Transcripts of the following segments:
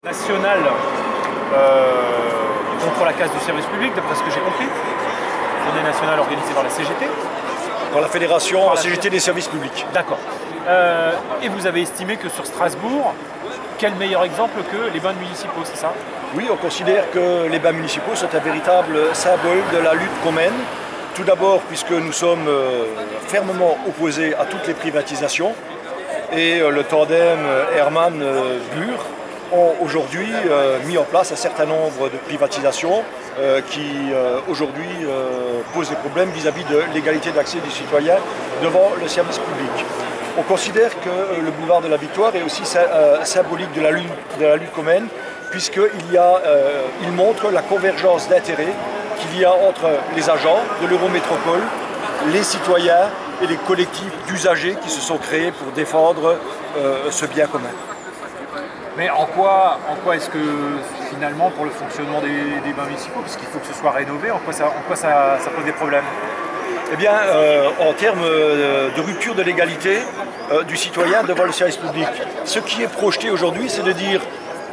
National contre la casse du service public, d'après ce que j'ai compris. Journée nationale organisée par la CGT. Par la Fédération CGT des services publics. D'accord. Et vous avez estimé que sur Strasbourg, quel meilleur exemple que les bains municipaux, c'est ça? Oui, on considère que les bains municipaux sont un véritable symbole de la lutte qu'on mène. Tout d'abord puisque nous sommes fermement opposés à toutes les privatisations et le tandem Herman-Bure ont aujourd'hui mis en place un certain nombre de privatisations qui aujourd'hui posent des problèmes vis-à-vis de l'égalité d'accès des citoyens devant le service public. On considère que le boulevard de la Victoire est aussi symbolique de la lutte commune, puisqu'il montre la convergence d'intérêts qu'il y a entre les agents de l'Eurométropole, les citoyens et les collectifs d'usagers qui se sont créés pour défendre ce bien commun. Mais en quoi est-ce que finalement pour le fonctionnement des bains municipaux, parce qu'il faut que ce soit rénové, en quoi ça pose des problèmes? Eh bien, en termes de rupture de l'égalité du citoyen devant le service public, ce qui est projeté aujourd'hui, c'est de dire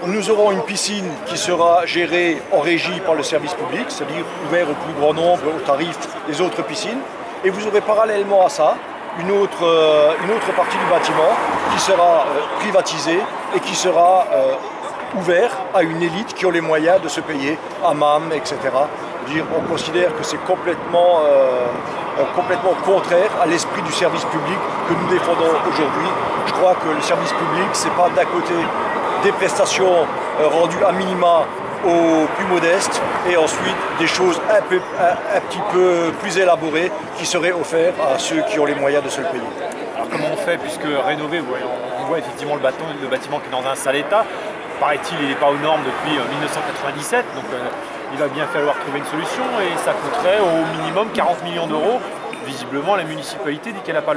nous aurons une piscine qui sera gérée en régie par le service public, c'est-à-dire ouvert au plus grand nombre au tarif des autres piscines, et vous aurez parallèlement à ça une autre partie du bâtiment qui sera privatisée et qui sera ouvert à une élite qui a les moyens de se payer hammam, etc. On considère que c'est complètement contraire à l'esprit du service public que nous défendons aujourd'hui. Je crois que le service public, c'est pas d'un côté des prestations rendues à minima aux plus modestes et ensuite des choses un petit peu plus élaborées qui seraient offertes à ceux qui ont les moyens de se le payer. Alors comment on fait, puisque rénover, on voit effectivement le bâtiment qui est dans un sale état. Paraît-il, il n'est pas aux normes depuis 1997, donc il va bien falloir trouver une solution et ça coûterait au minimum 40 millions d'euros. Visiblement, la municipalité dit qu'elle n'a pas,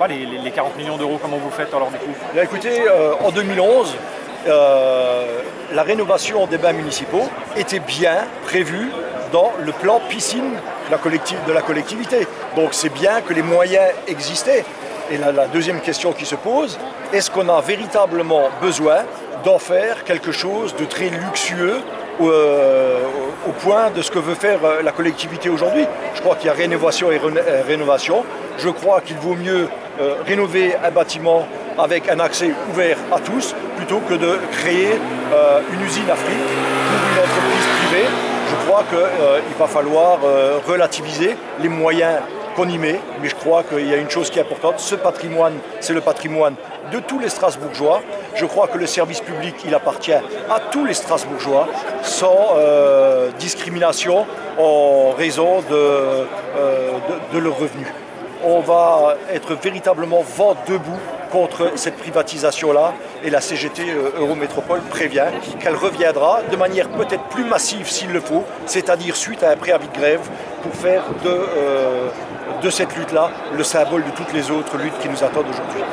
les 40 millions d'euros. Comment vous faites alors du coup? Bien, écoutez, en 2011, la rénovation des bains municipaux était bien prévue dans le plan piscine de la collectivité. Donc c'est bien que les moyens existaient. Et la deuxième question qui se pose, est-ce qu'on a véritablement besoin d'en faire quelque chose de très luxueux au point de ce que veut faire la collectivité aujourd'hui? Je crois qu'il y a rénovation et rénovation. Je crois qu'il vaut mieux rénover un bâtiment avec un accès ouvert à tous plutôt que de créer une usine à fric pour une entreprise privée. Je crois qu'il va falloir relativiser les moyens qu'on y met, mais je crois qu'il y a une chose qui est importante, ce patrimoine, c'est le patrimoine de tous les Strasbourgeois. Je crois que le service public, il appartient à tous les Strasbourgeois, sans discrimination en raison de leurs revenus. On va être véritablement vent debout contre cette privatisation-là et la CGT Eurométropole prévient qu'elle reviendra de manière peut-être plus massive s'il le faut, c'est-à-dire suite à un préavis de grève pour faire de cette lutte-là le symbole de toutes les autres luttes qui nous attendent aujourd'hui.